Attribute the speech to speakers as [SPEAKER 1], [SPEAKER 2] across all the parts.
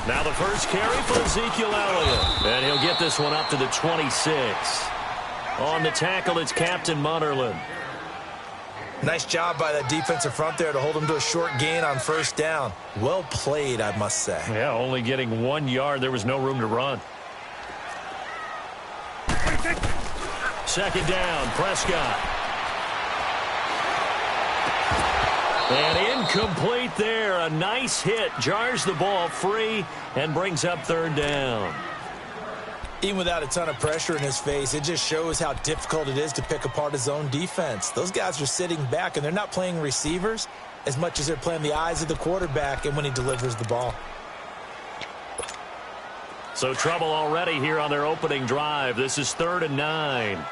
[SPEAKER 1] Now the first carry for Ezekiel Elliott. And he'll get this one up to the 26. On the tackle, it's Captain Munnerlyn.
[SPEAKER 2] Nice job by that defensive front there to hold him to a short gain on first down. Well played, I must say.
[SPEAKER 1] Yeah, only getting 1 yard. There was no room to run. Second down, Prescott. And incomplete there. A nice hit. Jars the ball free and brings up third down.
[SPEAKER 2] Even without a ton of pressure in his face, it just shows how difficult it is to pick apart his own defense. Those guys are sitting back, and they're not playing receivers as much as they're playing the eyes of the quarterback and when he delivers the ball.
[SPEAKER 1] So trouble already here on their opening drive. This is 3rd and 9.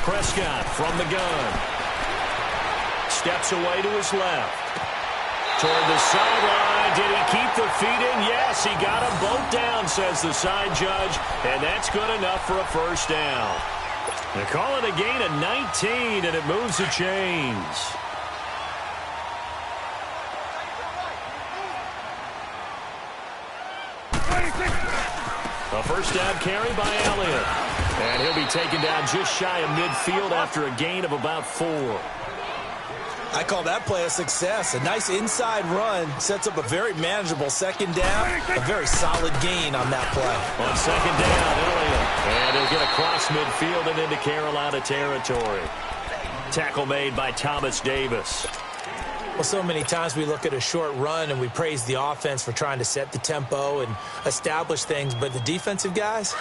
[SPEAKER 1] Prescott from the gun. Steps away to his left. Toward the sideline. Did he keep the feet in? Yes, he got them both down, says the side judge. And that's good enough for a first down. They call it a gain of 19, and it moves the chains. A first down carry by Elliott. And he'll be taken down just shy of midfield after a gain of about 4.
[SPEAKER 2] I call that play a success. A nice inside run sets up a very manageable second down. A very solid gain on that play.
[SPEAKER 1] On second down, Elliott. And he'll get across midfield and into Carolina territory. Tackle made by Thomas Davis.
[SPEAKER 2] Well, so many times we look at a short run and we praise the offense for trying to set the tempo and establish things. But the defensive guys,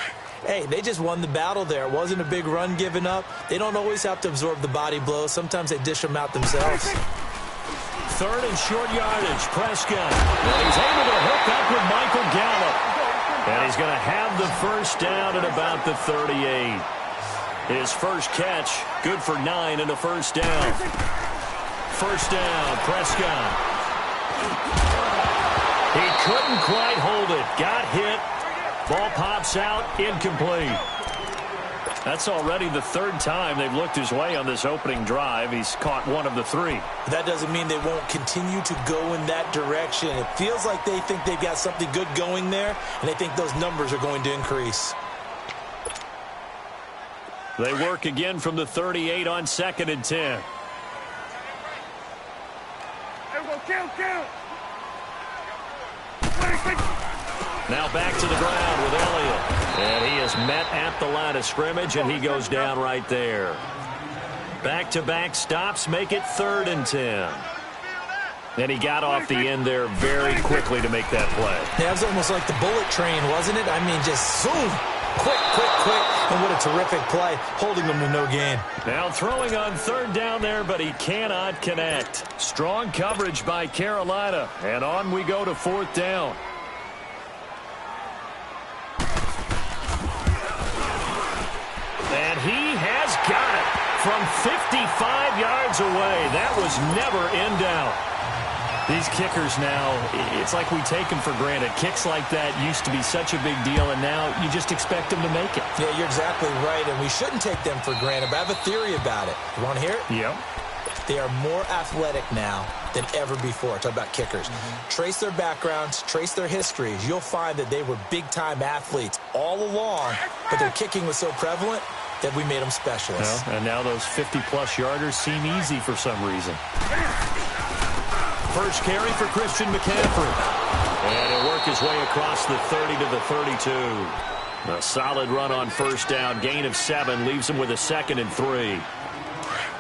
[SPEAKER 2] hey, they just won the battle there. It wasn't a big run given up. They don't always have to absorb the body blows. Sometimes they dish them out themselves.
[SPEAKER 1] 3rd and short yardage, Prescott. And he's able to hook up with Michael Gallup. And he's going to have the first down at about the 38. His first catch, good for 9 and a first down. First down, Prescott. He couldn't quite hold it. Got hit. Ball pops out, incomplete. That's already the 3rd time they've looked his way on this opening drive. He's caught 1 of the 3.
[SPEAKER 2] That doesn't mean they won't continue to go in that direction. It feels like they think they've got something good going there, and they think those numbers are going to increase.
[SPEAKER 1] They work again from the 38 on 2nd and 10. Now back to the ground with Elliott. And he is met at the line of scrimmage, and he goes down right there. Back-to-back stops make it 3rd and 10. And he got off the end there very quickly to make that play.
[SPEAKER 2] That was almost like the bullet train, wasn't it? I mean, just zoom. Quick, quick, quick. And what a terrific play, holding him to no gain.
[SPEAKER 1] Now throwing on 3rd down there, but he cannot connect. Strong coverage by Carolina. And on we go to 4th down. And he has got it from 55 yards away. That was never in doubt. These kickers now, it's like we take them for granted. Kicks like that used to be such a big deal, and now you just expect them to make it.
[SPEAKER 2] Yeah, you're exactly right, and we shouldn't take them for granted, but I have a theory about it. You want to hear it?
[SPEAKER 1] Yep.
[SPEAKER 2] They are more athletic now than ever before. Talk about kickers. Trace their backgrounds, trace their histories. You'll find that they were big-time athletes all along, but their kicking was so prevalent that we made them specialists.
[SPEAKER 1] Well, and now those 50-plus yarders seem easy for some reason. First carry for Christian McCaffrey. And he'll work his way across the 30 to the 32. A solid run on first down. Gain of 7 leaves him with a 2nd and 3.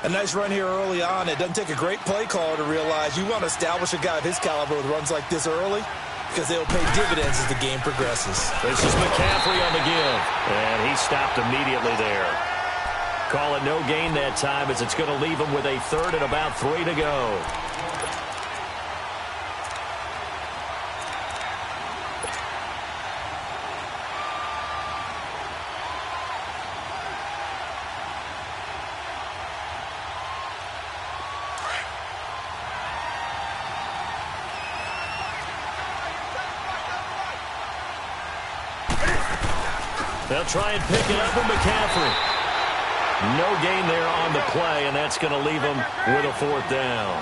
[SPEAKER 2] A nice run here early on. It doesn't take a great play caller to realize you want to establish a guy of his caliber with runs like this early because they'll pay dividends as the game progresses.
[SPEAKER 1] This is McCaffrey on the give. And he stopped immediately there. Call it no gain that time as it's going to leave him with a 3rd and about 3 to go. They'll try and pick it up with McCaffrey. No gain there on the play, and that's going to leave them with a 4th down.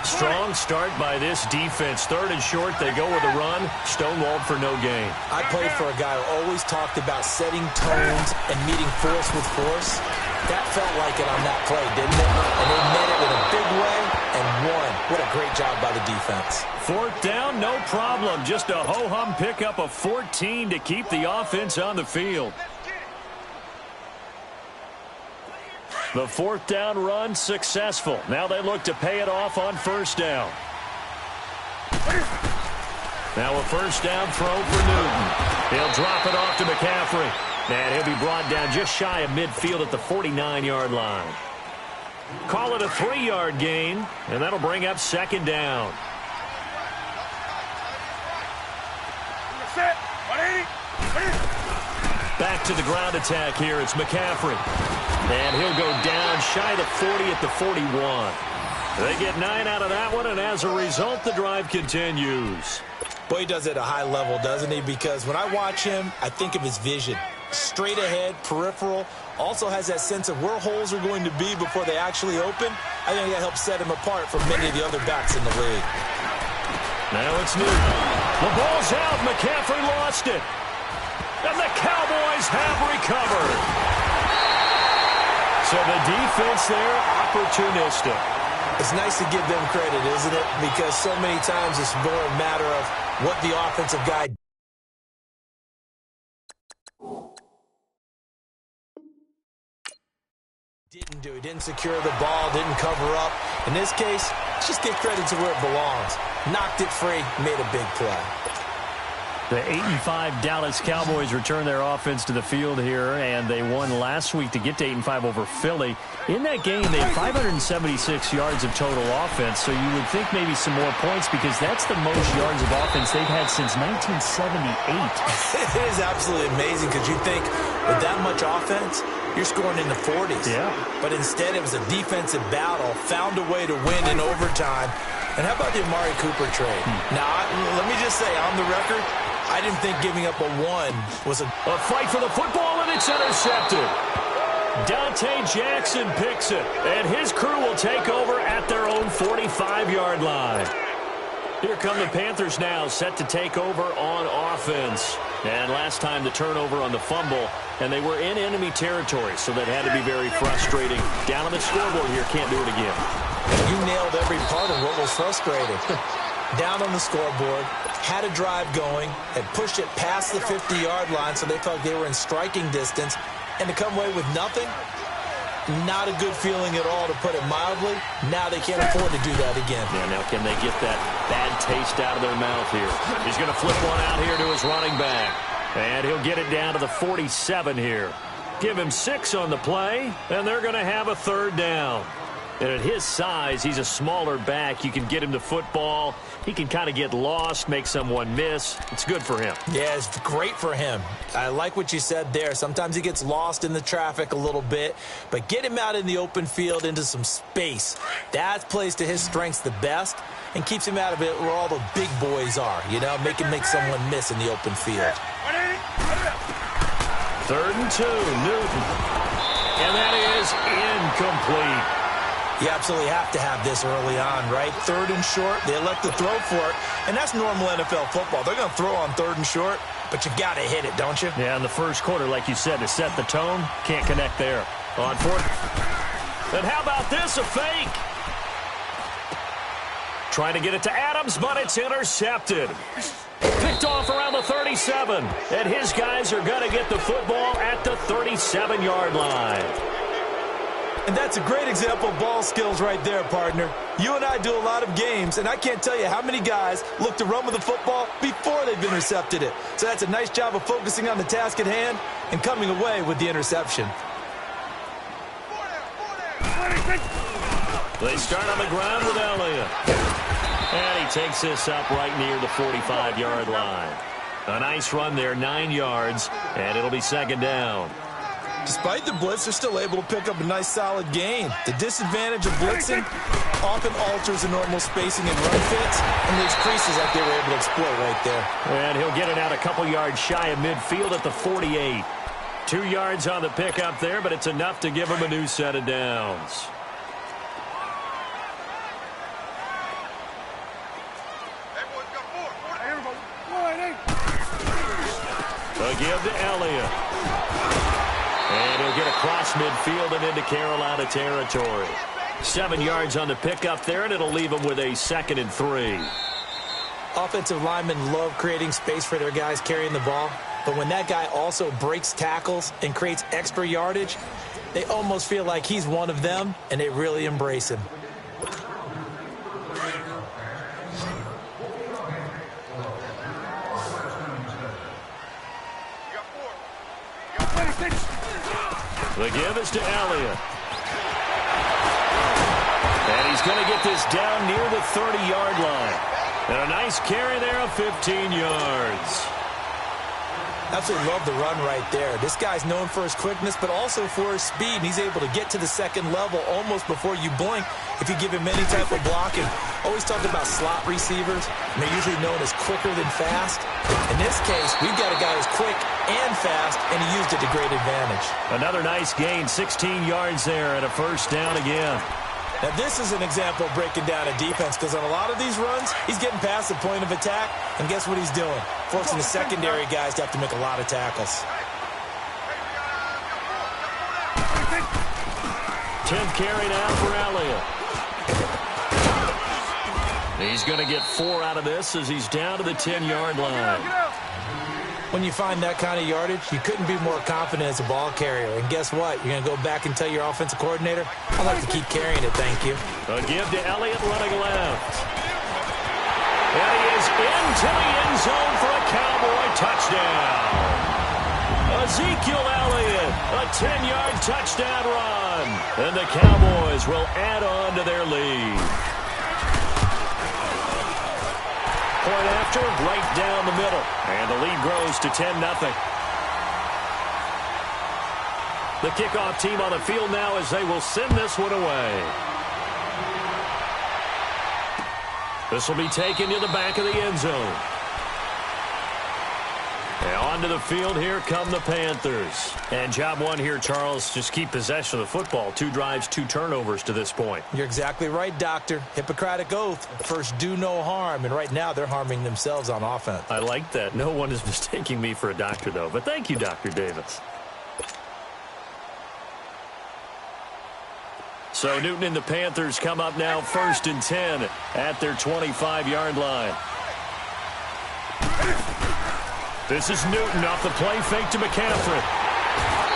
[SPEAKER 1] Strong start by this defense. 3rd and short, they go with a run. Stonewalled for no gain.
[SPEAKER 2] I played for a guy who always talked about setting tones and meeting force with force. That felt like it on that play, didn't it? And they made it in a big way and won. What a great job by the defense.
[SPEAKER 1] 4th down, no problem. Just a ho-hum pickup of 14 to keep the offense on the field. The 4th down run successful. Now they look to pay it off on 1st down. Now a 1st down throw for Newton. He'll drop it off to McCaffrey. And he'll be brought down just shy of midfield at the 49-yard line. Call it a 3-yard gain, and that'll bring up 2nd down. Back to the ground attack here. It's McCaffrey. And he'll go down shy of the 40 at the 41. They get 9 out of that one, and as a result, the drive continues.
[SPEAKER 2] Boy, he does it at a high level, doesn't he? Because when I watch him, I think of his vision. Straight ahead, peripheral, also has that sense of where holes are going to be before they actually open. I think that helps set him apart from many of the other backs in the league.
[SPEAKER 1] Now it's Newton. The ball's out. McCaffrey lost it. And the Cowboys have recovered. So the defense there, opportunistic.
[SPEAKER 2] It's nice to give them credit, isn't it? Because so many times it's more a matter of what the offensive guy didn't do. He didn't secure the ball, didn't cover up. In this case, just give credit to where it belongs. Knocked it free, made a big play.
[SPEAKER 1] The 8-5 Dallas Cowboys return their offense to the field here, and they won last week to get to 8-5 over Philly. In that game, they had 576 yards of total offense, so you would think maybe some more points because that's the most yards of offense they've had since 1978.
[SPEAKER 2] It is absolutely amazing because you think with that much offense, you're scoring in the 40s.
[SPEAKER 1] Yeah.
[SPEAKER 2] But instead, it was a defensive battle, found a way to win in overtime. And how about the Amari Cooper trade? Now, let me just say, on the record, I didn't think giving up a 1 was a
[SPEAKER 1] fight for the football, and it's intercepted. Dante Jackson picks it, and his crew will take over at their own 45-yard line. Here come the Panthers now, set to take over on offense. And last time the turnover on the fumble, and they were in enemy territory, so that had to be very frustrating. Down on the scoreboard here, can't do it again.
[SPEAKER 2] You nailed every part of what was frustrating. Down on the scoreboard, had a drive going, had pushed it past the 50-yard line so they felt they were in striking distance, and to come away with nothing, not a good feeling at all, to put it mildly. Now they can't afford to do that again.
[SPEAKER 1] Yeah, now can they get that bad taste out of their mouth here? He's going to flip one out here to his running back, and he'll get it down to the 47 here. Give him 6 on the play, and they're going to have a 3rd down. And at his size, he's a smaller back. You can get him the football. He can kind of get lost, make someone miss. It's good for him. Yeah, it's great for him. I like what you said there. Sometimes he gets lost in the traffic a little bit, but get him out in the open field into some space. That plays to his strengths the best and keeps him out of it where all the big boys are, you know, make someone miss in the open field. 3rd and 2, Newton. And that is incomplete. You absolutely have to have this early on, right? 3rd and short, they elect to throw for it, and that's normal NFL football. They're going to throw on 3rd and short, but you got to hit it, don't you? Yeah, in the first quarter, like you said, to set the tone, can't connect there. On 4th. And how about this, a fake? Trying to get it to Adams, but it's intercepted. Picked off around the 37, and his guys are going to get the football at the 37-yard line. And that's a great example of ball skills right there, partner. You and I do a lot of games, and I can't tell you how many guys look to run with the football before they've intercepted it. So that's a nice job of focusing on the task at hand and coming away with the interception. They start on the ground with Elliott. And he takes this up right near the 45-yard line. A nice run there, 9 yards, and it'll be 2nd down. Despite the blitz, they're still able to pick up a nice solid gain. The disadvantage of blitzing often alters the normal spacing and run fits and leaves creases like they were able to exploit right there. And he'll get it out a couple yards shy of midfield at the 48. 2 yards on the pickup there, but it's enough to give him a new set of downs. A give to Elliott. And he'll get across midfield and into Carolina territory. 7 yards on the pickup there, and it'll leave them with a 2nd and 3.
[SPEAKER 2] Offensive linemen love creating space for their guys carrying the ball, but when that guy also breaks tackles and creates extra yardage, they almost feel like he's one of them, and they really embrace him.
[SPEAKER 1] The give is to Elliott. And he's going to get this down near the 30-yard line. And a nice carry there of 15 yards.
[SPEAKER 2] Absolutely love the run right there. This guy's known for his quickness, but also for his speed. And he's able to get to the second level almost before you blink if you give him any type of blocking. Always talk about slot receivers, and they're usually known as quicker than fast. In this case, we've got a guy who's quick and fast, and he used it to great advantage.
[SPEAKER 1] Another nice gain, 16 yards there, and a first down again.
[SPEAKER 2] Now, this is an example of breaking down a defense, because on a lot of these runs, he's getting past the point of attack, and guess what he's doing? Forcing the secondary guys to have to make a lot of tackles.
[SPEAKER 1] 10th carry now for Elliott. He's going to get 4 out of this as he's down to the 10-yard line.
[SPEAKER 2] When you find that kind of yardage, you couldn't be more confident as a ball carrier. And guess what? You're going to go back and tell your offensive coordinator, I'd like to keep carrying it, thank you.
[SPEAKER 1] A give to Elliott running left. And he is into the end zone for a Cowboy touchdown. Ezekiel Elliott, a 10-yard touchdown run. And the Cowboys will add on to their lead. Point after, right down the middle. And the lead grows to 10-0. The kickoff team on the field now as they will send this one away. This will be taken to the back of the end zone. And onto the field, here come the Panthers. And job one here, Charles, just keep possession of the football. 2 drives, 2 turnovers to this point.
[SPEAKER 2] You're exactly right, Doctor. Hippocratic oath. First, do no harm. And right now, they're harming themselves on offense.
[SPEAKER 1] I like that. No one is mistaking me for a doctor, though. But thank you, Dr. Davis. So Newton and the Panthers come up now 1st and 10 at their 25-yard line. This is Newton off the play fake to McCaffrey.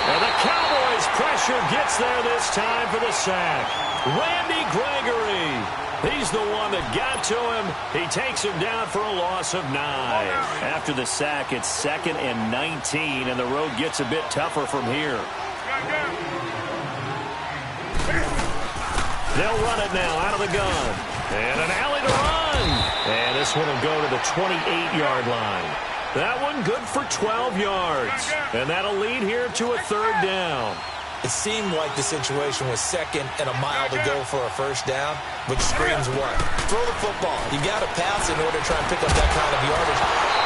[SPEAKER 1] And the Cowboys' pressure gets there this time for the sack. Randy Gregory. He's the one that got to him. He takes him down for a loss of 9. After the sack, it's 2nd and 19, and the road gets a bit tougher from here. They'll run it now out of the gun. And an alley to run. And this one will go to the 28-yard line. That one good for 12 yards. And that'll lead here to a 3rd down.
[SPEAKER 2] It seemed like the situation was 2nd and a mile to go for a first down, which screams what? Throw the football. You got to pass in order to try and pick up that kind of yardage.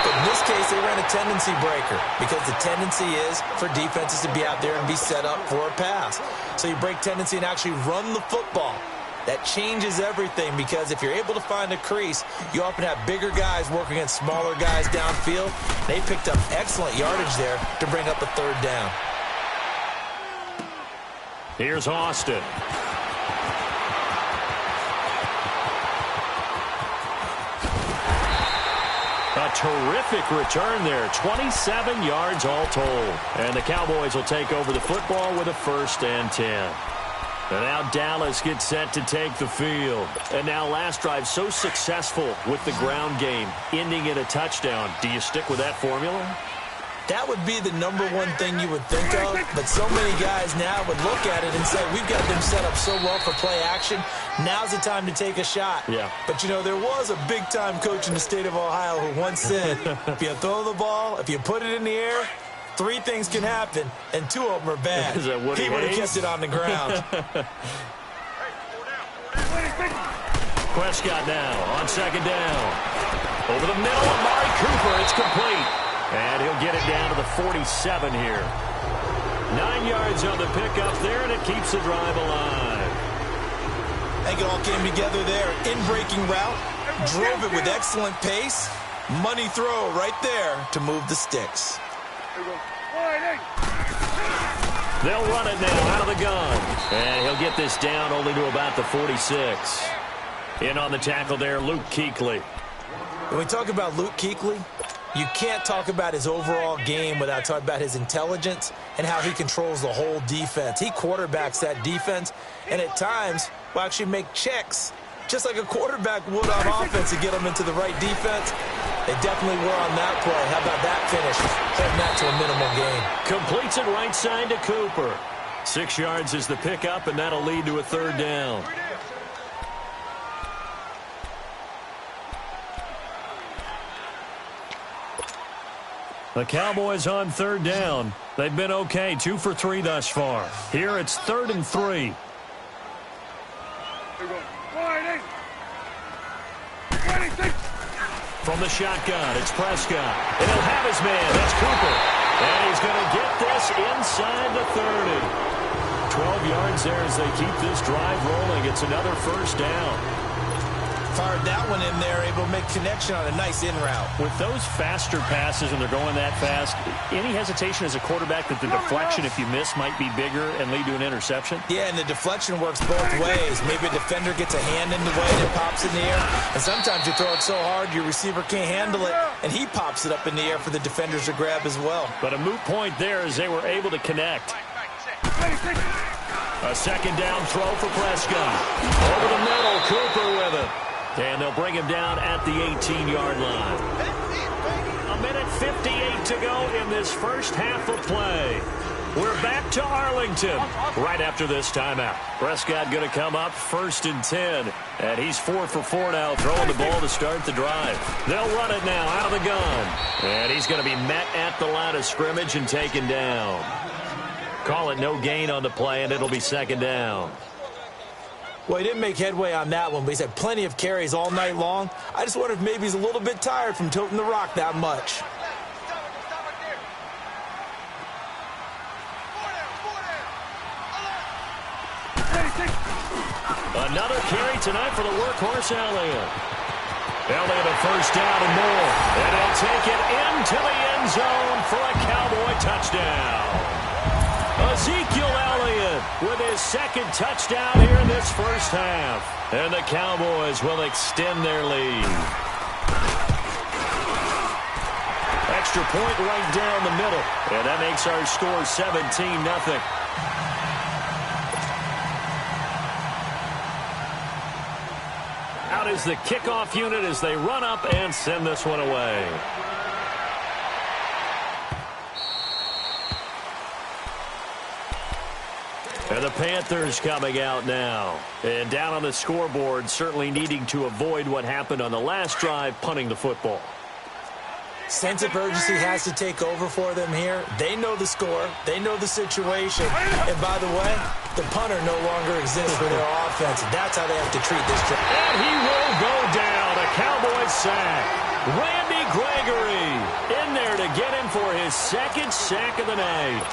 [SPEAKER 2] But in this case, they ran a tendency breaker because the tendency is for defenses to be out there and be set up for a pass. So you break tendency and actually run the football. That changes everything because if you're able to find a crease, you often have bigger guys working against smaller guys downfield. They picked up excellent yardage there to bring up a 3rd down.
[SPEAKER 1] Here's Austin. A terrific return there. 27 yards all told. And the Cowboys will take over the football with a 1st and 10. And now Dallas gets set to take the field. And now last drive so successful with the ground game, ending in a touchdown. Do you stick with that formula?
[SPEAKER 2] That would be the #1 thing you would think of, but so many guys now would look at it and say, we've got them set up so well for play action, now's the time to take a shot.
[SPEAKER 1] Yeah.
[SPEAKER 2] But, you know, there was a big-time coach in the state of Ohio who once said, if you throw the ball, if you put it in the air, 3 things can happen, and 2 of them are bad.
[SPEAKER 1] Is that Woody
[SPEAKER 2] He would have
[SPEAKER 1] Hayes?
[SPEAKER 2] kept it on the ground.
[SPEAKER 1] Prescott now on 2nd down. Over the middle, Amari Cooper, it's complete. And he'll get it down to the 47 here. 9 yards on the pickup there, and it keeps the drive alive.
[SPEAKER 2] I think it all came together there. In-breaking route, drove it with excellent pace, Money throw right there to move the sticks.
[SPEAKER 1] They'll run it now out of the gun. And he'll get this down only to about the 46. In on the tackle there, Luke Kuechly.
[SPEAKER 2] When we talk about Luke Kuechly, you can't talk about his overall game without talking about his intelligence and how he controls the whole defense. He quarterbacks that defense, and at times will actually make checks, just like a quarterback would on offense, to get them into the right defense. They definitely were on that play. How about that finish? Holding that to a minimal gain.
[SPEAKER 1] Completes it right side to Cooper. 6 yards is the pickup, and that'll lead to a third down. The Cowboys on third down. They've been okay, 2 for 3 thus far. Here it's 3rd and 3. From the shotgun, it's Prescott. And he'll have his man. That's Cooper. And he's going to get this inside the 30. 12 yards there as they keep this drive rolling. It's another first down.
[SPEAKER 2] Fired that one in there, able to make connection on a nice in route.
[SPEAKER 1] With those faster passes and they're going that fast, any hesitation as a quarterback that the deflection, if you miss, might be bigger and lead to an interception?
[SPEAKER 2] Yeah, and the deflection works both ways. Maybe a defender gets a hand in the way and it pops in the air. And sometimes you throw it so hard your receiver can't handle it, and he pops it up in the air for the defenders to grab as well.
[SPEAKER 1] But a moot point there as they were able to connect. A second down throw for Prescott. Over the middle, Cooper with it. And they'll bring him down at the 18-yard line. 1:58 to go in this first half of play. We're back to Arlington right after this timeout. Prescott going to come up 1st and 10. And he's 4 for 4 now, throwing the ball to start the drive. They'll run it now out of the gun. And he's going to be met at the line of scrimmage and taken down. Call it no gain on the play, and it'll be 2nd down.
[SPEAKER 2] Well, he didn't make headway on that one, but he's had plenty of carries all night long. I just wonder if maybe he's a little bit tired from toting the rock that much.
[SPEAKER 1] Another carry tonight for the workhorse Elliott. Elliott a first down and more. And he'll take it into the end zone for a Cowboy touchdown. Ezekiel Elliott with his 2nd touchdown here in this first half. And the Cowboys will extend their lead. Extra point right down the middle. And that makes our score 17-0. Out is the kickoff unit as they run up and send this one away. And the Panthers coming out now. And down on the scoreboard, certainly needing to avoid what happened on the last drive, punting the football.
[SPEAKER 2] Sense of urgency has to take over for them here. They know the score. They know the situation. And by the way, the punter no longer exists for their offense. That's how they have to treat this drive.
[SPEAKER 1] And he will go down. A Cowboys sack. Randy Gregory in there to get him for his 2nd sack of the night.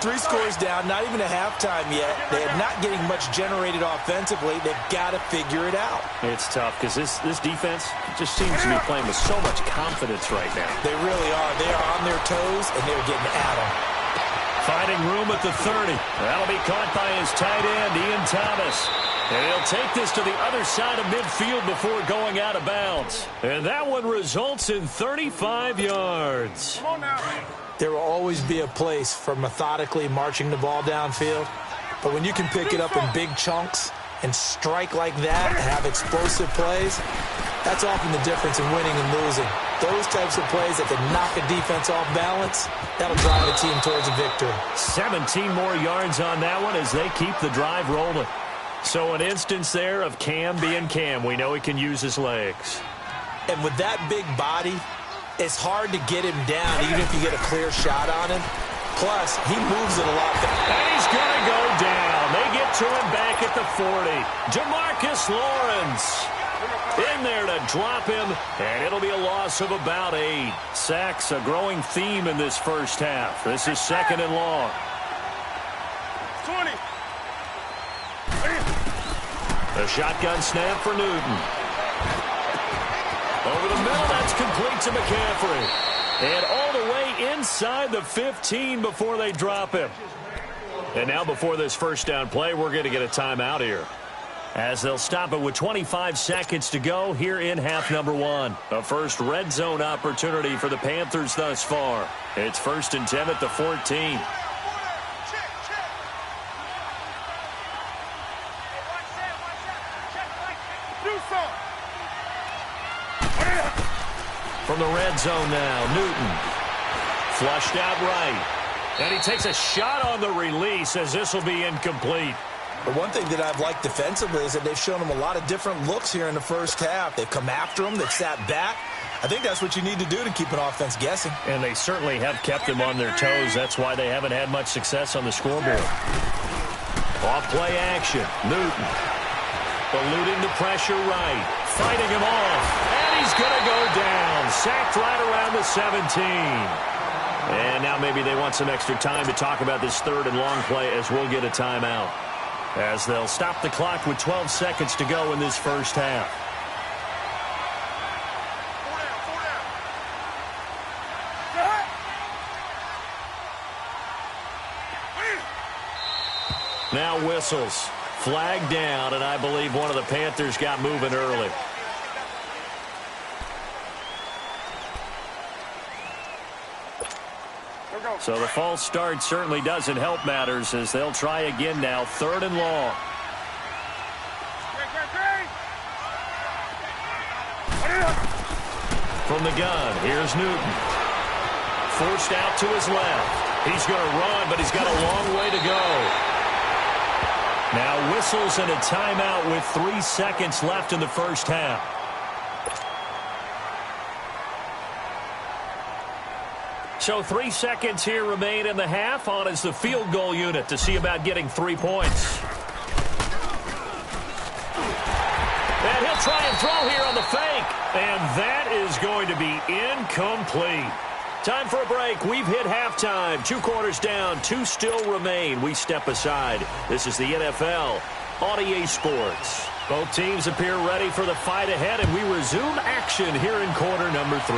[SPEAKER 2] 3 scores down, not even a halftime yet. They're not getting much generated offensively. They've got to figure it out.
[SPEAKER 1] It's tough because this defense just seems to be playing with so much confidence right now.
[SPEAKER 2] They really are. They are on their toes, and they're getting at them.
[SPEAKER 1] Finding room at the 30. That'll be caught by his tight end, Ian Thomas. And he'll take this to the other side of midfield before going out of bounds. And that one results in 35 yards.
[SPEAKER 2] Come on now. There will always be a place for methodically marching the ball downfield. But when you can pick it up in big chunks and strike like that and have explosive plays, that's often the difference in winning and losing. Those types of plays that can knock a defense off balance, that'll drive a team towards a victory. 17
[SPEAKER 1] more yards on that one as they keep the drive rolling. So an instance there of Cam being Cam. We know he can use his legs.
[SPEAKER 2] And with that big body, it's hard to get him down even if you get a clear shot on him. Plus, he moves it a lot.
[SPEAKER 1] And he's going to go down. They get to him back at the 40. DeMarcus Lawrence in there to drop him, and it'll be a loss of about 8. Sacks, a growing theme in this first half. This is 2nd and long.
[SPEAKER 3] 20.
[SPEAKER 1] The shotgun snap for Newton. Over the middle, that's complete to McCaffrey. And all the way inside the 15 before they drop him. And now before this first down play, we're going to get a timeout here, as they'll stop it with 25 seconds to go here in half number one. A first red zone opportunity for the Panthers thus far. It's 1st and 10 at the 14. From the red zone now, Newton. Flushed out right. And he takes a shot on the release as this will be incomplete.
[SPEAKER 2] The one thing that I've liked defensively is that they've shown him a lot of different looks here in the first half. They've come after him. They've sat back. I think that's what you need to do to keep an offense guessing.
[SPEAKER 1] And they certainly have kept them on their toes. That's why they haven't had much success on the scoreboard. Off-play action. Newton. Eluding the pressure right. Fighting him off. And he's going to go down. Sacked right around the 17. And now maybe they want some extra time to talk about this third and long play as we'll get a timeout, as they'll stop the clock with 12 seconds to go in this first half. Now whistles. Flag down, and I believe one of the Panthers got moving early. So the false start certainly doesn't help matters, as they'll try again now, 3rd and long. From the gun, here's Newton. Forced out to his left. He's going to run, but he's got a long way to go. Now whistles and a timeout with 3 seconds left in the first half. So 3 seconds here remain in the half. On is the field goal unit to see about getting 3 points. And he'll try and throw here on the fake. And that is going to be incomplete. Time for a break. We've hit halftime. 2 quarters down. 2 still remain. We step aside. This is the NFL on EA Sports. Both teams appear ready for the fight ahead, and we resume action here in quarter number 3.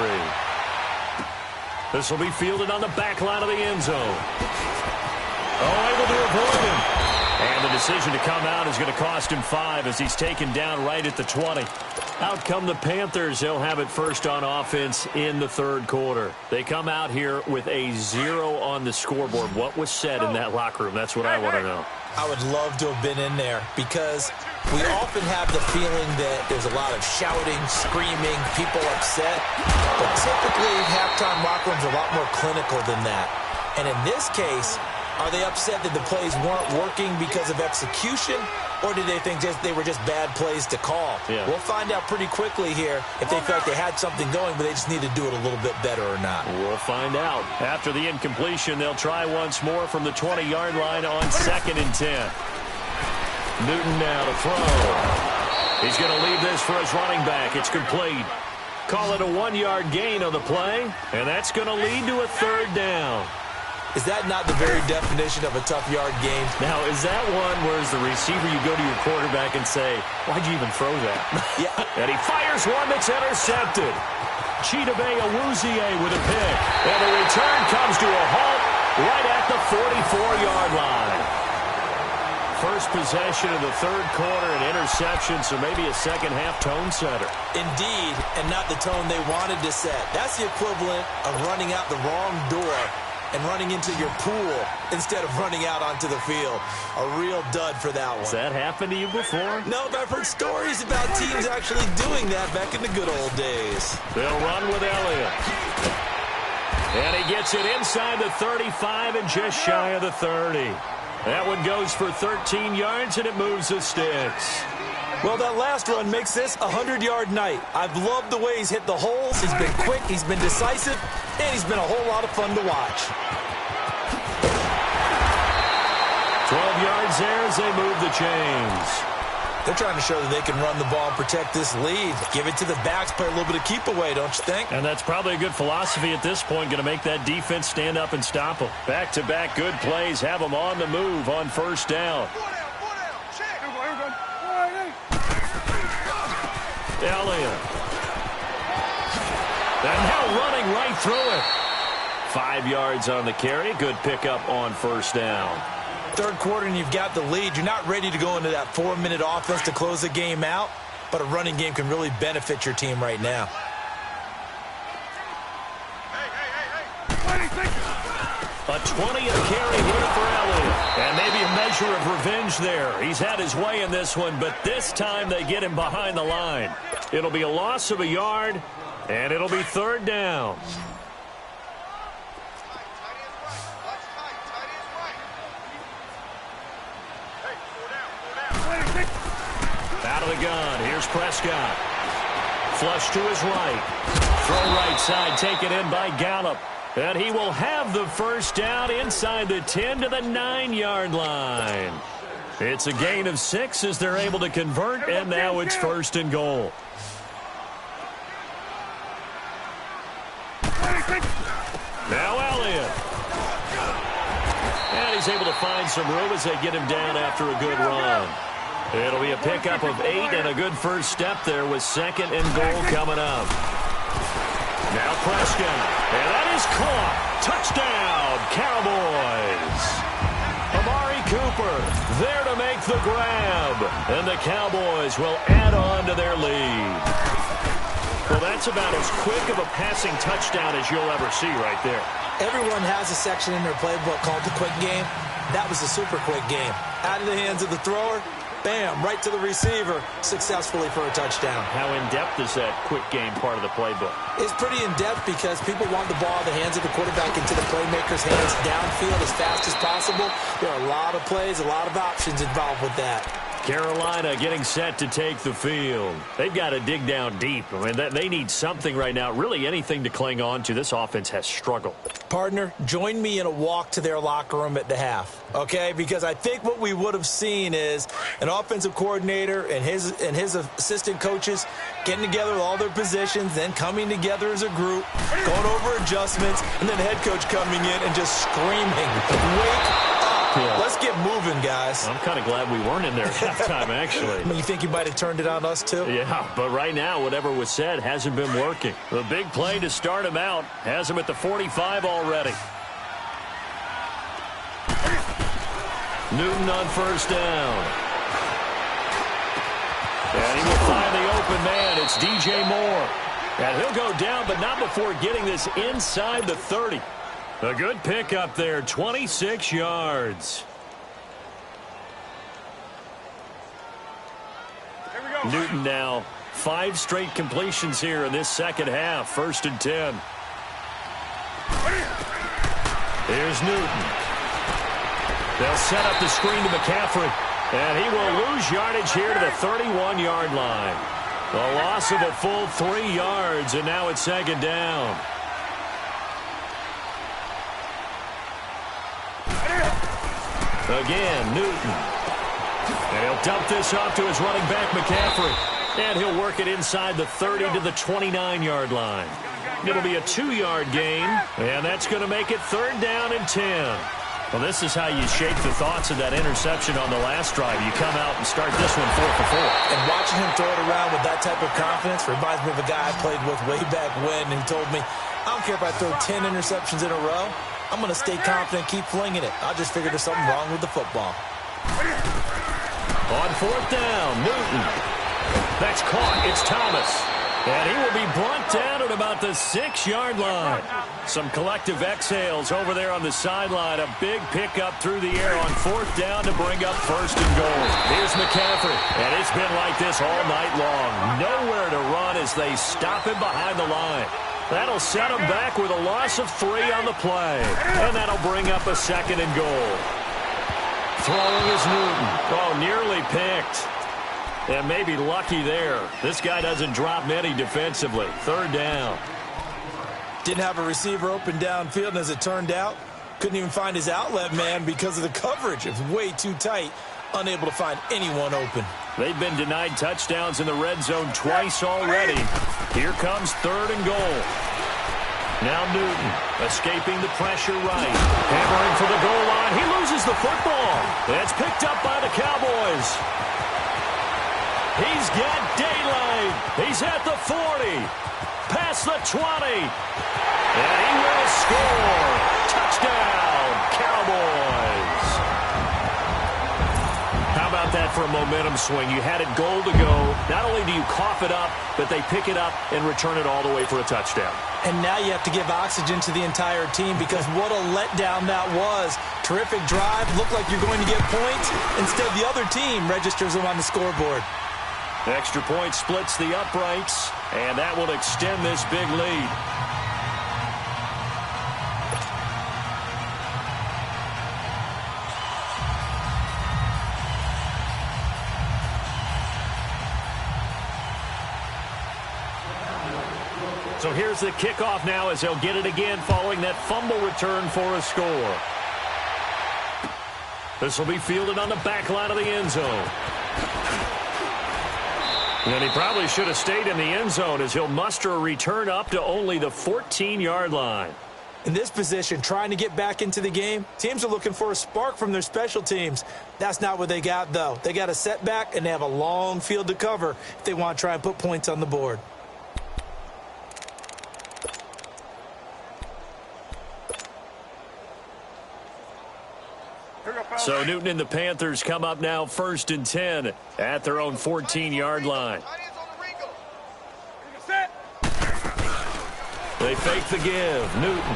[SPEAKER 1] This will be fielded on the back line of the end zone. Oh, able to avoid him. And the decision to come out is going to cost him 5 as he's taken down right at the 20. Out come the Panthers. They'll have it first on offense in the 3rd quarter. They come out here with a 0 on the scoreboard. What was said in that locker room? That's what I want to know.
[SPEAKER 2] I would love to have been in there, because we often have the feeling that there's a lot of shouting, screaming, people upset. But typically, halftime locker rooms are a lot more clinical than that. And in this case, are they upset that the plays weren't working because of execution, or did they think they were just bad plays to call?
[SPEAKER 1] Yeah.
[SPEAKER 2] We'll find out pretty quickly here if they felt like they had something going, but they just need to do it a little bit better or not.
[SPEAKER 1] We'll find out. After the incompletion, they'll try once more from the 20-yard line on 2nd and 10. Newton now to throw. He's going to leave this for his running back. It's complete. Call it a 1-yard gain on the play, and that's going to lead to a 3rd down.
[SPEAKER 2] Is that not the very definition of a tough yard game?
[SPEAKER 1] Now, is that one where as the receiver you go to your quarterback and say, why'd you even throw that?
[SPEAKER 2] Yeah.
[SPEAKER 1] And he fires one that's intercepted. Chidobe Awuzie with a pick. And the return comes to a halt right at the 44-yard line. First possession of the 3rd quarter, an interception, so maybe a second-half tone setter.
[SPEAKER 2] Indeed, and not the tone they wanted to set. That's the equivalent of running out the wrong door and running into your pool instead of running out onto the field. A real dud for that one.
[SPEAKER 1] Has that happened to you before?
[SPEAKER 2] No, but I've heard stories about teams actually doing that back in the good old days.
[SPEAKER 1] They'll run with Elliott. And he gets it inside the 35 and just shy of the 30. That one goes for 13 yards, and it moves the sticks.
[SPEAKER 2] Well, that last run makes this a 100-yard night. I've loved the way he's hit the holes. He's been quick, he's been decisive, and he's been a whole lot of fun to watch.
[SPEAKER 1] 12 yards there as they move the chains.
[SPEAKER 2] They're trying to show that they can run the ball and protect this lead. Give it to the backs, play a little bit of keep away, don't you think?
[SPEAKER 1] And that's probably a good philosophy at this point, going to make that defense stand up and stop them. Back-to-back good plays, have them on the move on 1st down. Elliott. running right through it. 5 yards on the carry. Good pickup on first down.
[SPEAKER 2] Third quarter and you've got the lead. You're not ready to go into that 4-minute offense to close the game out, but a running game can really benefit your team right now.
[SPEAKER 1] A 20 a carry here for Elliott. And maybe a measure of revenge there. He's had his way in this one, but this time they get him behind the line. It'll be a loss of a yard, and it'll be third down. Out of the gun. Here's Prescott. Flush to his right. Throw right side taken in by Gallup. And he will have the first down inside the 10 to the 9-yard line. It's a gain of 6 as they're able to convert, and now it's first and goal. Now Elliott. And he's able to find some room as they get him down after a good run. It'll be a pickup of 8 and a good first step there with second and goal coming up. Now Prescott, and that is caught. Touchdown, Cowboys. Amari Cooper there to make the grab, and the Cowboys will add on to their lead. Well, that's about as quick of a passing touchdown as you'll ever see right there.
[SPEAKER 2] Everyone has a section in their playbook called the quick game. That was a super quick game. Out of the hands of the thrower, bam, right to the receiver, successfully for a touchdown.
[SPEAKER 1] How in-depth is that quick game part of the playbook?
[SPEAKER 2] It's pretty in-depth because people want the ball in the hands of the quarterback into the playmaker's hands downfield as fast as possible. There are a lot of plays, a lot of options involved with that.
[SPEAKER 1] Carolina getting set to take the field. They've got to dig down deep. I mean, they need something right now, really anything to cling on to. This offense has struggled.
[SPEAKER 2] Partner, join me in a walk to their locker room at the half, okay? Because I think what we would have seen is an offensive coordinator and his assistant coaches getting together with all their positions, then coming together as a group, going over adjustments, and then the head coach coming in and just screaming, wake up. Yeah. Let's get moving, guys.
[SPEAKER 1] I'm kind of glad we weren't in there at halftime, actually.
[SPEAKER 2] I mean, you think you might have turned it on us, too?
[SPEAKER 1] Yeah, but right now, whatever was said hasn't been working. The big play to start him out has him at the 45 already. Newton on first down. And he will find the open man. It's DJ Moore. And he'll go down, but not before getting this inside the 30. A good pickup there, 26 yards.
[SPEAKER 3] Here we go.
[SPEAKER 1] Newton now, 5 straight completions here in this second half, 1st and 10. Here's Newton. They'll set up the screen to McCaffrey, and he will lose yardage here to the 31-yard line. A loss of a full 3 yards, and now it's second down. Again, Newton. And he'll dump this off to his running back, McCaffrey. And he'll work it inside the 30 to the 29-yard line. It'll be a 2-yard gain, and that's going to make it third down and 10. Well, this is how you shape the thoughts of that interception on the last drive. You come out and start this one 4 for 4.
[SPEAKER 2] And watching him throw it around with that type of confidence reminds me of a guy I played with way back when, and he told me, I don't care if I throw 10 interceptions in a row. I'm going to stay confident, keep flinging it. I just figured there's something wrong with the football.
[SPEAKER 1] On fourth down, Newton. That's caught. It's Thomas. And he will be brought down at about the 6-yard line. Some collective exhales over there on the sideline. A big pickup through the air on fourth down to bring up first and goal. Here's McCaffrey. And it's been like this all night long. Nowhere to run as they stop him behind the line. That'll set him back with a loss of 3 on the play. And that'll bring up a second and goal. Throwing is Newton. Oh, nearly picked. And maybe lucky there. This guy doesn't drop many defensively. Third down.
[SPEAKER 2] Didn't have a receiver open downfield, and as it turned out, couldn't even find his outlet man because of the coverage. It was way too tight. Unable to find anyone open.
[SPEAKER 1] They've been denied touchdowns in the red zone twice already. Here comes third and goal. Now Newton escaping the pressure right. Hammering for the goal line. He loses the football. It's picked up by the Cowboys. He's got daylight. He's at the 40. Past the 20. And he will score. Touchdown, Cowboys. How about that for a momentum swing? You had it goal to go. Not only do you cough it up, but they pick it up and return it all the way for a touchdown.
[SPEAKER 2] And now you have to give oxygen to the entire team because what a letdown that was. Terrific drive. Looked like you're going to get points. Instead, the other team registers them on the scoreboard.
[SPEAKER 1] Extra point splits the uprights, and that will extend this big lead. So here's the kickoff now as they'll get it again following that fumble return for a score. This will be fielded on the back line of the end zone. And he probably should have stayed in the end zone as he'll muster a return up to only the 14-yard line.
[SPEAKER 2] In this position, trying to get back into the game, teams are looking for a spark from their special teams. That's not what they got, though. They got a setback, and they have a long field to cover if they want to try and put points on the board.
[SPEAKER 1] So Newton and the Panthers come up now 1st and 10 at their own 14-yard line. They fake the give. Newton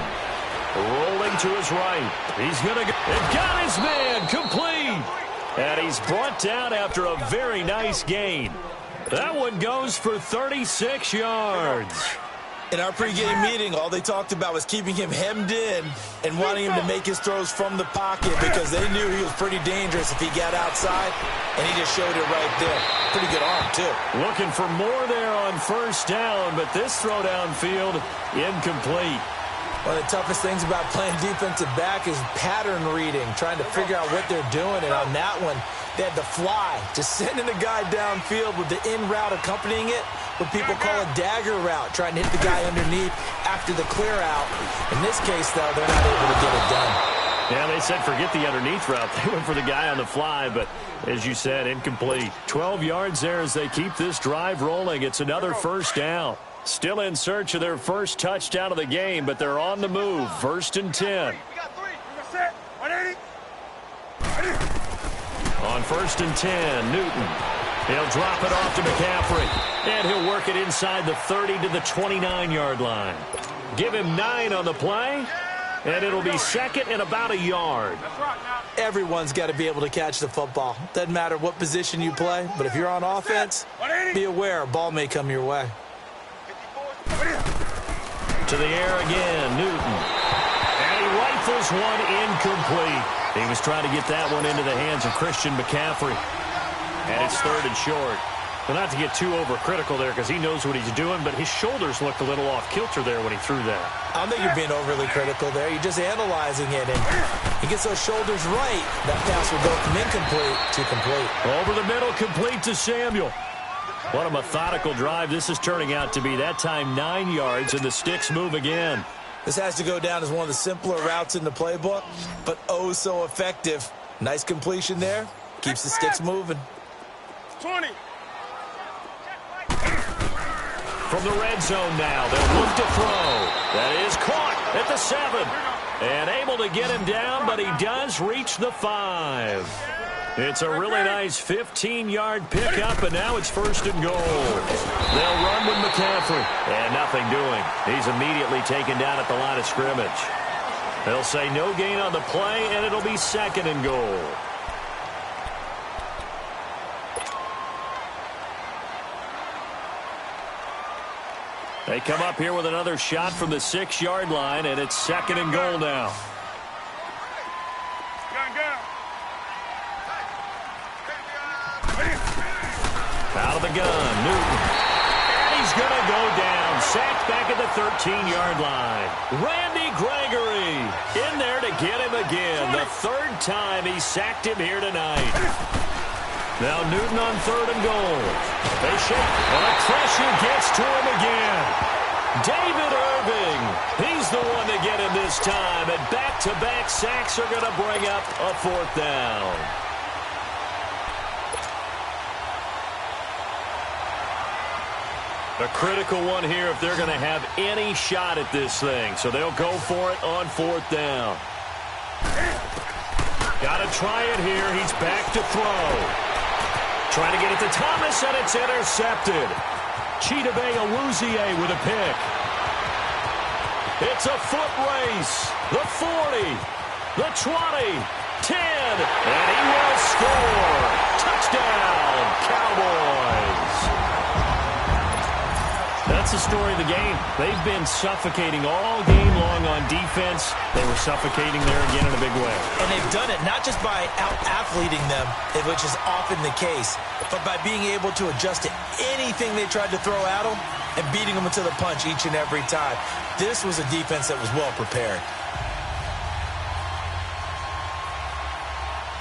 [SPEAKER 1] rolling to his right. He's going to go. They've got his man complete. And he's brought down after a very nice gain. That one goes for 36 yards.
[SPEAKER 2] In our pregame meeting, all they talked about was keeping him hemmed in and wanting him to make his throws from the pocket because they knew he was pretty dangerous if he got outside, and he just showed it right there. Pretty good arm, too.
[SPEAKER 1] Looking for more there on 1st down, but this throw downfield incomplete.
[SPEAKER 2] One of the toughest things about playing defensive back is pattern reading, trying to figure out what they're doing, and on that one, they had to fly, just sending the guy downfield with the in route accompanying it, what people call a dagger route, trying to hit the guy underneath after the clear out. In this case, though, they're not able to get it done.
[SPEAKER 1] Yeah, they said forget the underneath route. They went for the guy on the fly, but as you said, incomplete. 12 yards there as they keep this drive rolling. It's another 1st down. Still in search of their first touchdown of the game, but they're on the move. 1st and 10. On 1st and 10, Newton. He'll drop it off to McCaffrey. And he'll work it inside the 30 to the 29-yard line. Give him 9 on the play. And it'll be 2nd and about a yard.
[SPEAKER 2] Everyone's got to be able to catch the football. Doesn't matter what position you play, but if you're on offense, be aware a ball may come your way.
[SPEAKER 1] To the air again, Newton. And he rifles one incomplete. He was trying to get that one into the hands of Christian McCaffrey. And it's 3rd and short. Well, not to get too overcritical there because he knows what he's doing, but his shoulders looked a little off kilter there when he threw that.
[SPEAKER 2] I don't think you're being overly critical there. You're just analyzing it, and he gets those shoulders right. That pass will go from incomplete to complete.
[SPEAKER 1] Over the middle, complete to Samuel. What a methodical drive this is turning out to be. That time 9 yards, and the sticks move again.
[SPEAKER 2] This has to go down as one of the simpler routes in the playbook, but oh so effective. Nice completion there. Keeps the sticks moving.
[SPEAKER 3] 20.
[SPEAKER 1] From the red zone now, they'll look to throw. That is caught at the 7. And able to get him down, but he does reach the 5. It's a really nice 15-yard pickup, and now it's 1st and goal. They'll run with McCaffrey, and nothing doing. He's immediately taken down at the line of scrimmage. They'll say no gain on the play, and it'll be 2nd and goal. They come up here with another shot from the 6-yard line, and it's 2nd and goal now. Out of the gun, Newton. And he's going to go down. Sacked back at the 13-yard line. Randy Gregory in there to get him again. The 3rd time he sacked him here tonight. Now Newton on 3rd and goal. They shake, and the pressure gets to him again. David Irving, he's the one to get him this time, and back-to-back sacks are going to bring up a 4th down. A critical one here if they're going to have any shot at this thing. So they'll go for it on 4th down. Got to try it here. He's back to throw. Trying to get it to Thomas, and it's intercepted. Chidobe Awuzie with a pick. It's a foot race. The 40, the 20, 10, and he will score. Touchdown, Cowboys. That's the story of the game. They've been suffocating all game long on defense. They were suffocating there again in a big way.
[SPEAKER 2] And they've done it not just by out-athleting them, which is often the case, but by being able to adjust to anything they tried to throw at them and beating them to the punch each and every time. This was a defense that was well prepared.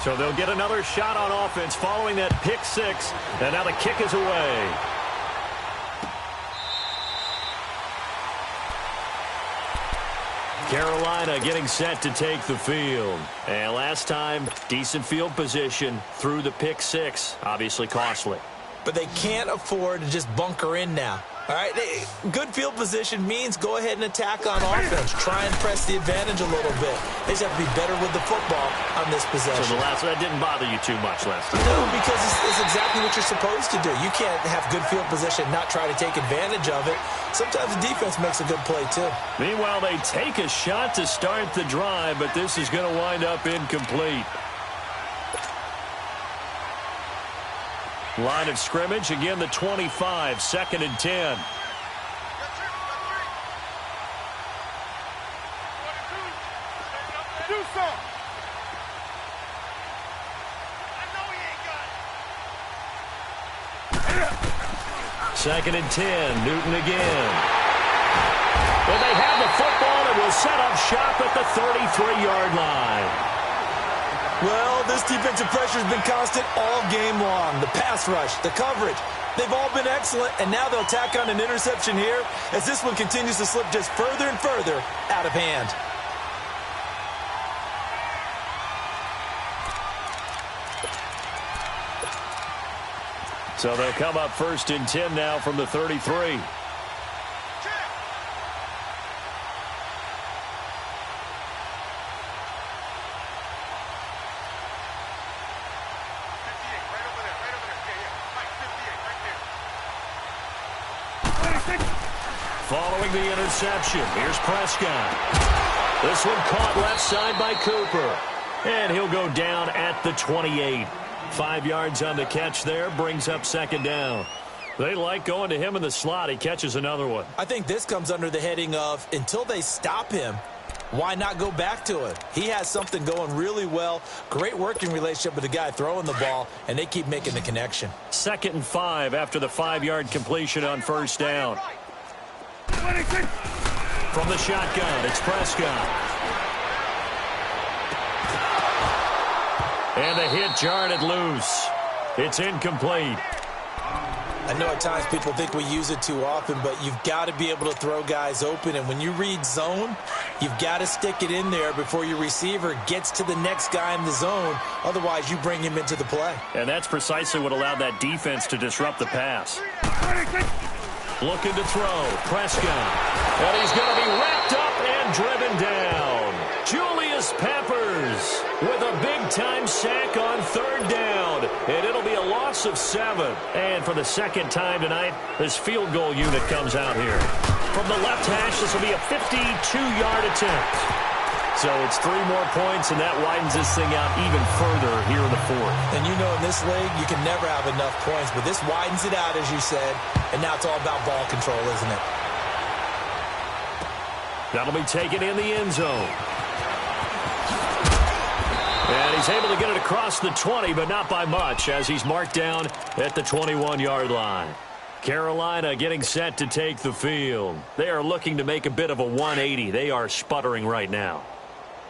[SPEAKER 1] So they'll get another shot on offense following that pick six, and now the kick is away. Carolina getting set to take the field. And last time, decent field position through the pick six. Obviously costly.
[SPEAKER 2] But they can't afford to just bunker in now. All right, good field position means go ahead and attack on offense. Try and press the advantage a little bit. They just have to be better with the football on this possession.
[SPEAKER 1] So that didn't bother you too much last time?
[SPEAKER 2] No, because it's exactly what you're supposed to do. You can't have good field position and not try to take advantage of it. Sometimes the defense makes a good play, too.
[SPEAKER 1] Meanwhile, they take a shot to start the drive, but this is going to wind up incomplete. Line of scrimmage, again the 25, 2nd and 10.
[SPEAKER 3] Do something.
[SPEAKER 1] 2nd and 10, Newton again. And they have the football and will set up shop at the 33-yard line.
[SPEAKER 2] Well, this defensive pressure has been constant all game long. The pass rush, the coverage, they've all been excellent, and now they'll tack on an interception here as this one continues to slip just further and further out of hand.
[SPEAKER 1] So they'll come up 1st and 10 now from the 33. Following the interception, here's Prescott. This one caught left side by Cooper. And he'll go down at the 28. 5 yards on the catch there, brings up 2nd down. They like going to him in the slot. He catches another one.
[SPEAKER 2] I think this comes under the heading of, until they stop him, why not go back to it? He has something going really well. Great working relationship with the guy throwing the ball, and they keep making the connection.
[SPEAKER 1] 2nd and 5 after the 5-yard completion on 1st down. From the shotgun, it's Prescott. And the hit jarred it loose. It's incomplete.
[SPEAKER 2] I know at times people think we use it too often, but you've got to be able to throw guys open. And when you read zone, you've got to stick it in there before your receiver gets to the next guy in the zone. Otherwise, you bring him into the play.
[SPEAKER 1] And that's precisely what allowed that defense to disrupt the pass. Looking to throw, Prescott. And he's going to be wrapped up and driven down. Julius Peppers with a big-time sack on 3rd down. And it'll be a loss of 7. And for the 2nd time tonight, this field goal unit comes out here. From the left hash, this will be a 52-yard attempt. So it's 3 more points, and that widens this thing out even further here in the 4th.
[SPEAKER 2] And you know in this league, you can never have enough points, but this widens it out, as you said, and now it's all about ball control, isn't it?
[SPEAKER 1] That'll be taken in the end zone. And he's able to get it across the 20, but not by much, as he's marked down at the 21-yard line. Carolina getting set to take the field. They are looking to make a bit of a 180. They are sputtering right now.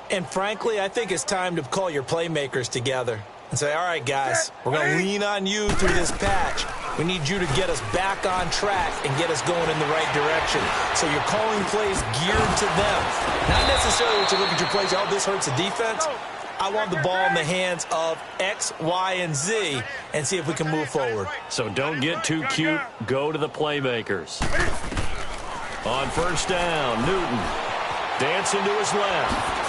[SPEAKER 2] And frankly, I think it's time to call your playmakers together and say, all right, guys, we're going to lean on you through this patch. We need you to get us back on track and get us going in the right direction. So you're calling plays geared to them. Not necessarily to look at your plays, oh, this hurts the defense. I want the ball in the hands of X, Y, and Z and see if we can move forward.
[SPEAKER 1] So don't get too cute. Go to the playmakers. On first down, Newton dancing to his left.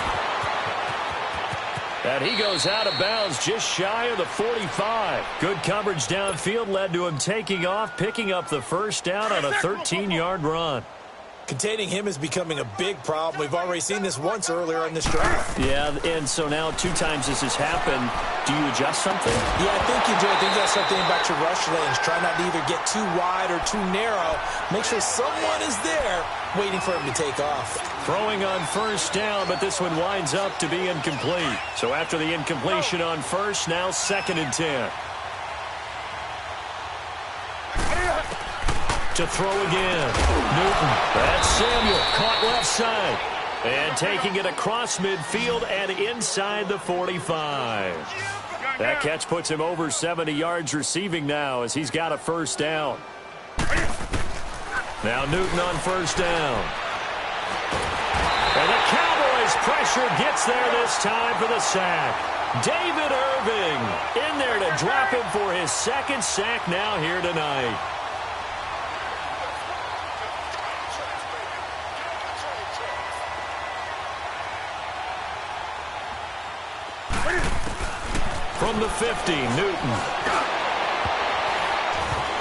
[SPEAKER 1] And he goes out of bounds just shy of the 45. Good coverage downfield led to him taking off, picking up the first down on a 13-yard run.
[SPEAKER 2] Containing him is becoming a big problem. We've already seen this once earlier in this drive.
[SPEAKER 1] Yeah, and so now 2 times this has happened. Do you adjust something?
[SPEAKER 2] Yeah, I think you do. I think you got something about your rush lanes. Try not to either get too wide or too narrow. Make sure someone is there waiting for him to take off.
[SPEAKER 1] Throwing on first down, but this one winds up to be incomplete. So after the incompletion on first, now 2nd and 10. To throw again. Newton. That's Samuel. Caught left side. And taking it across midfield and inside the 45. That catch puts him over 70 yards receiving now as he's got a first down. Now Newton on first down. And the Cowboys pressure gets there this time for the sack. David Irving in there to drop him for his 2nd sack now here tonight. From the 50, Newton.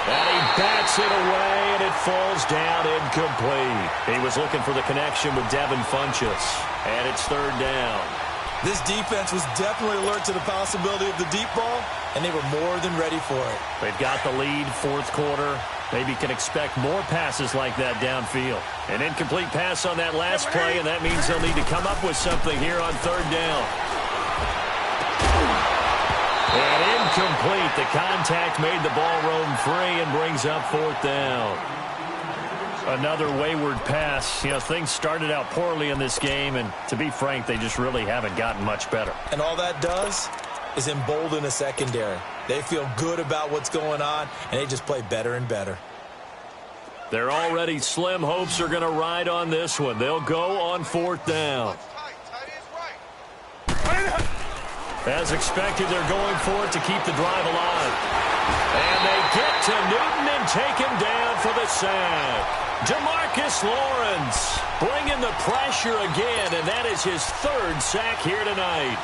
[SPEAKER 1] And he bats it away, and it falls down incomplete. He was looking for the connection with Devin Funchess, and it's 3rd down.
[SPEAKER 2] This defense was definitely alert to the possibility of the deep ball, and they were more than ready for it.
[SPEAKER 1] They've got the lead, 4th quarter. Maybe can expect more passes like that downfield. An incomplete pass on that last play, and that means they'll need to come up with something here on 3rd down. And incomplete. The contact made the ball roam free and brings up 4th down. Another wayward pass. You know, things started out poorly in this game, and to be frank, they just really haven't gotten much better.
[SPEAKER 2] And all that does is embolden a secondary. They feel good about what's going on, and they just play better and better.
[SPEAKER 1] Their already slim hopes are going to ride on this one. They'll go on 4th down. As expected, they're going for it to keep the drive alive. And they get to Newton and take him down for the sack. DeMarcus Lawrence bringing the pressure again, and that is his 3rd sack here tonight.